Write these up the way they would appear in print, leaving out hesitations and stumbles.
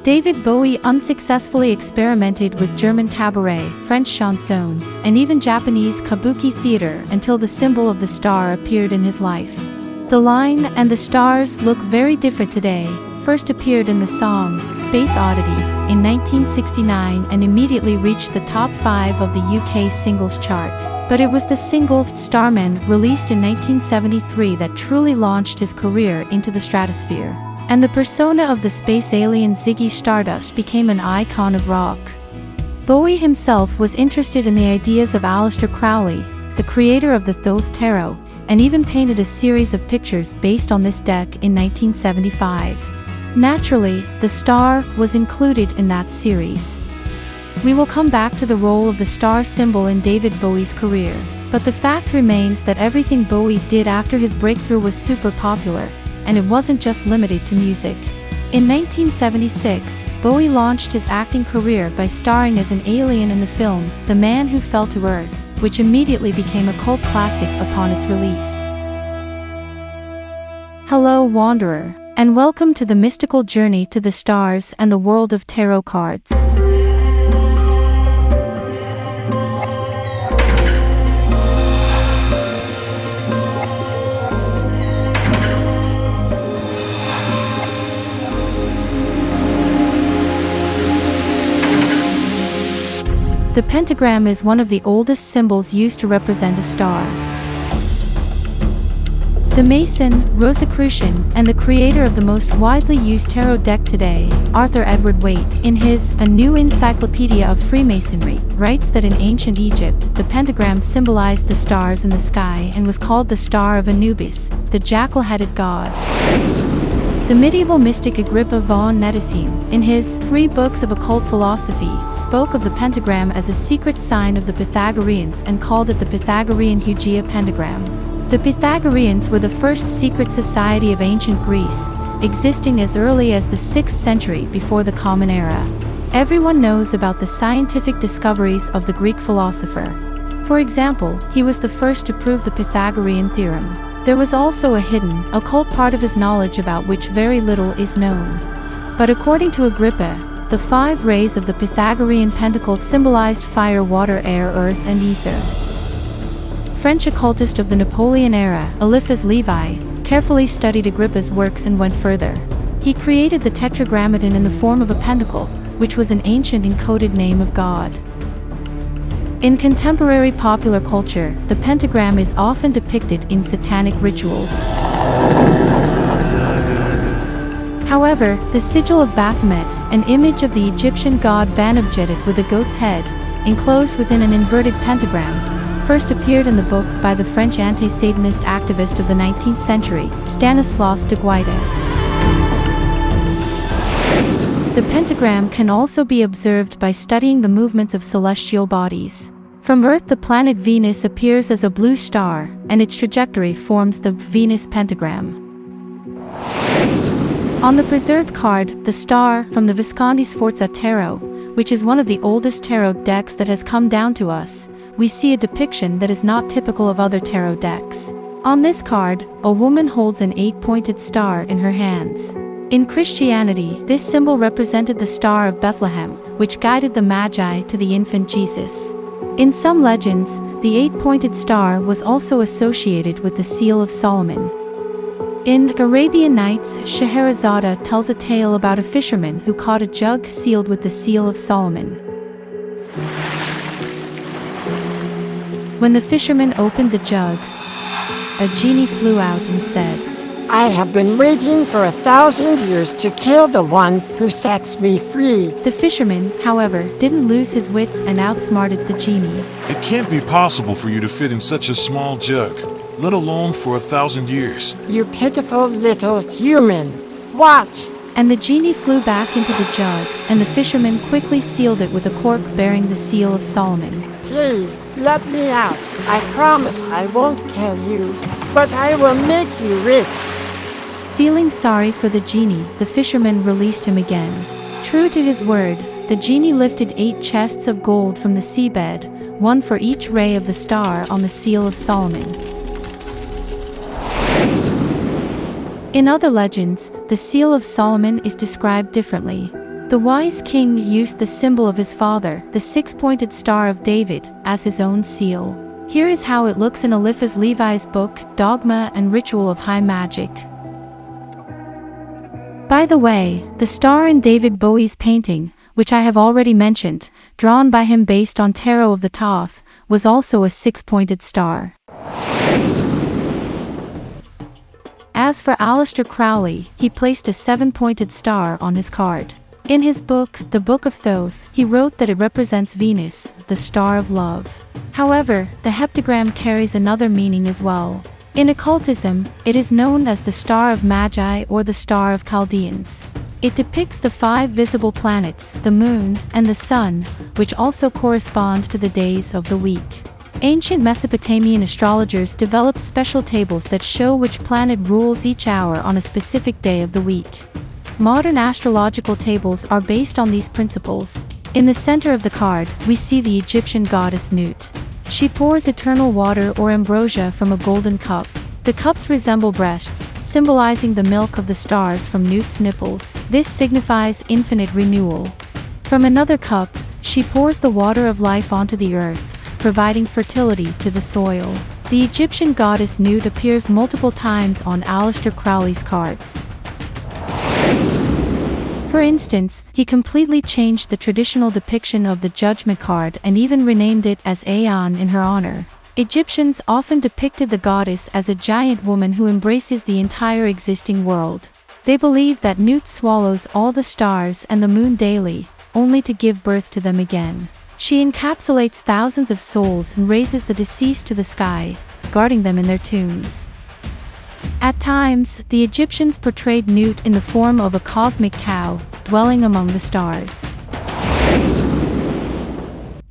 David Bowie unsuccessfully experimented with German cabaret, French chanson, and even Japanese kabuki theater until the symbol of the star appeared in his life. The line "and the stars look very different today" first appeared in the song Space Oddity in 1969 and immediately reached the top 5 of the UK singles chart. But it was the single Starman, released in 1973, that truly launched his career into the stratosphere. And the persona of the space alien Ziggy Stardust became an icon of rock. Bowie himself was interested in the ideas of Aleister Crowley, the creator of the Thoth Tarot, and even painted a series of pictures based on this deck in 1975. Naturally, the star was included in that series. We will come back to the role of the star symbol in David Bowie's career, but the fact remains that everything Bowie did after his breakthrough was super popular, and it wasn't just limited to music. In 1976, Bowie launched his acting career by starring as an alien in the film The Man Who Fell to Earth, which immediately became a cult classic upon its release. Hello, Wanderer, and welcome to the mystical journey to the stars and the world of tarot cards. The pentagram is one of the oldest symbols used to represent a star. The Mason, Rosicrucian, and the creator of the most widely used tarot deck today, Arthur Edward Waite, in his A New Encyclopedia of Freemasonry, writes that in ancient Egypt, the pentagram symbolized the stars in the sky and was called the Star of Anubis, the jackal-headed god. The medieval mystic Agrippa von Nettesheim, in his 3 Books of Occult Philosophy, spoke of the pentagram as a secret sign of the Pythagoreans and called it the Pythagorean Hugia pentagram. The Pythagoreans were the first secret society of ancient Greece, existing as early as the 6th century before the Common Era. Everyone knows about the scientific discoveries of the Greek philosopher. For example, he was the first to prove the Pythagorean theorem. There was also a hidden, occult part of his knowledge about which very little is known. But according to Agrippa, the 5 rays of the Pythagorean Pentacle symbolized fire, water, air, earth, and ether. French occultist of the Napoleon era, Eliphas Levi, carefully studied Agrippa's works and went further. He created the Tetragrammaton in the form of a pentacle, which was an ancient encoded name of God. In contemporary popular culture, the pentagram is often depicted in satanic rituals. However, the Sigil of Baphomet, an image of the Egyptian god Banu-Bjedet with a goat's head, enclosed within an inverted pentagram, first appeared in the book by the French anti-Satanist activist of the 19th century, Stanislas de Guaita. The pentagram can also be observed by studying the movements of celestial bodies. From Earth, the planet Venus appears as a blue star, and its trajectory forms the Venus pentagram. On the preserved card, the star, from the Visconti-Sforza Tarot, which is one of the oldest tarot decks that has come down to us, we see a depiction that is not typical of other tarot decks. On this card, a woman holds an 8-pointed star in her hands. In Christianity, this symbol represented the Star of Bethlehem, which guided the Magi to the infant Jesus. In some legends, the 8-pointed star was also associated with the Seal of Solomon. In Arabian Nights, Scheherazade tells a tale about a fisherman who caught a jug sealed with the Seal of Solomon. When the fisherman opened the jug, a genie flew out and said, "I have been waiting for 1,000 years to kill the one who sets me free." The fisherman, however, didn't lose his wits and outsmarted the genie. "It can't be possible for you to fit in such a small jug, let alone for 1,000 years. "You pitiful little human. Watch." And the genie flew back into the jug, and the fisherman quickly sealed it with a cork bearing the Seal of Solomon. "Please, let me out. I promise I won't kill you, but I will make you rich." Feeling sorry for the genie, the fisherman released him again. True to his word, the genie lifted 8 chests of gold from the seabed, one for each ray of the star on the Seal of Solomon. In other legends, the Seal of Solomon is described differently. The wise king used the symbol of his father, the six-pointed Star of David, as his own seal. Here is how it looks in Eliphas Levi's book, Dogma and Ritual of High Magic. By the way, the star in David Bowie's painting, which I have already mentioned, drawn by him based on Tarot of the Thoth, was also a six-pointed star. As for Aleister Crowley, he placed a seven-pointed star on his card. In his book, The Book of Thoth, he wrote that it represents Venus, the star of love. However, the heptagram carries another meaning as well. In occultism, it is known as the Star of Magi or the Star of Chaldeans. It depicts the 5 visible planets, the moon, and the sun, which also correspond to the days of the week. Ancient Mesopotamian astrologers developed special tables that show which planet rules each hour on a specific day of the week. Modern astrological tables are based on these principles. In the center of the card, we see the Egyptian goddess Nuit. She pours eternal water or ambrosia from a golden cup. The cups resemble breasts, symbolizing the milk of the stars from Nuit's nipples. This signifies infinite renewal. From another cup, she pours the water of life onto the earth, providing fertility to the soil. The Egyptian goddess Nuit appears multiple times on Aleister Crowley's cards. For instance, he completely changed the traditional depiction of the Judgment card and even renamed it as Aeon in her honor. Egyptians often depicted the goddess as a giant woman who embraces the entire existing world. They believe that Nuit swallows all the stars and the moon daily, only to give birth to them again. She encapsulates thousands of souls and raises the deceased to the sky, guarding them in their tombs. At times, the Egyptians portrayed Nuit in the form of a cosmic cow, dwelling among the stars.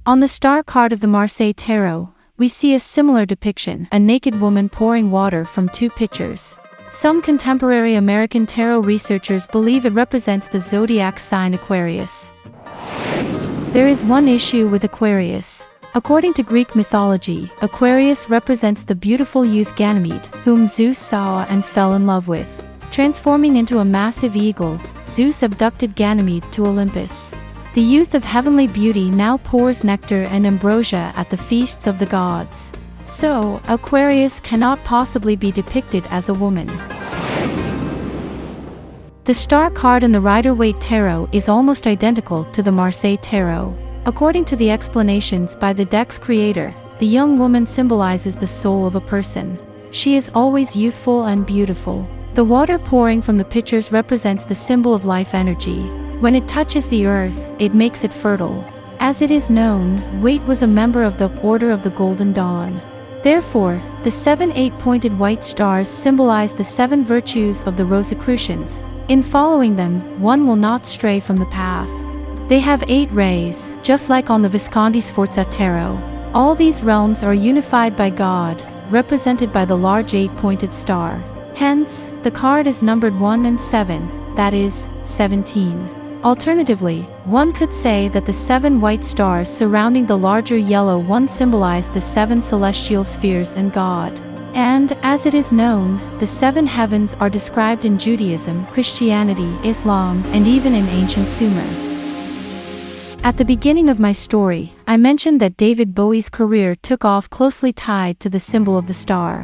On the star card of the Marseille Tarot, we see a similar depiction, a naked woman pouring water from 2 pitchers. Some contemporary American tarot researchers believe it represents the zodiac sign Aquarius. There is one issue with Aquarius. According to Greek mythology, Aquarius represents the beautiful youth Ganymede, whom Zeus saw and fell in love with. Transforming into a massive eagle, Zeus abducted Ganymede to Olympus. The youth of heavenly beauty now pours nectar and ambrosia at the feasts of the gods. So, Aquarius cannot possibly be depicted as a woman. The star card in the Rider-Waite Tarot is almost identical to the Marseille Tarot. According to the explanations by the deck's creator, the young woman symbolizes the soul of a person. She is always youthful and beautiful. The water pouring from the pitchers represents the symbol of life energy. When it touches the earth, it makes it fertile. As it is known, Waite was a member of the Order of the Golden Dawn. Therefore, the 7 8-pointed white stars symbolize the 7 virtues of the Rosicrucians. In following them, one will not stray from the path. They have 8 rays, just like on the Visconti-Sforza Tarot. All these realms are unified by God, represented by the large 8-pointed star. Hence, the card is numbered 1 and 7, that is, 17. Alternatively, one could say that the 7 white stars surrounding the larger yellow one symbolize the 7 celestial spheres and God. And, as it is known, the 7 heavens are described in Judaism, Christianity, Islam, and even in ancient Sumer. At the beginning of my story, I mentioned that David Bowie's career took off closely tied to the symbol of the star.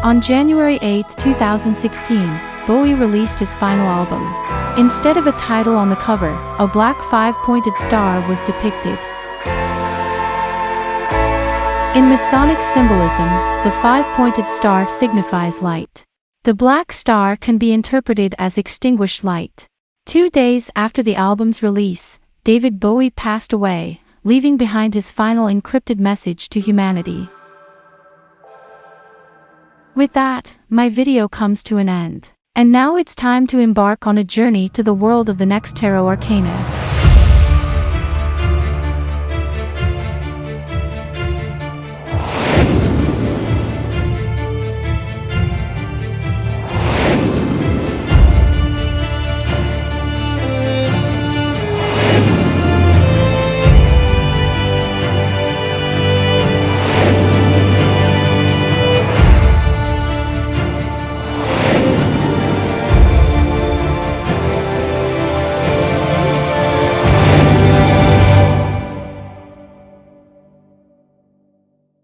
On January 8, 2016, Bowie released his final album. Instead of a title on the cover, a black 5-pointed star was depicted. In Masonic symbolism, the 5-pointed star signifies light. The black star can be interpreted as extinguished light. 2 days after the album's release, David Bowie passed away, leaving behind his final encrypted message to humanity. With that, my video comes to an end. And now it's time to embark on a journey to the world of the next tarot arcana.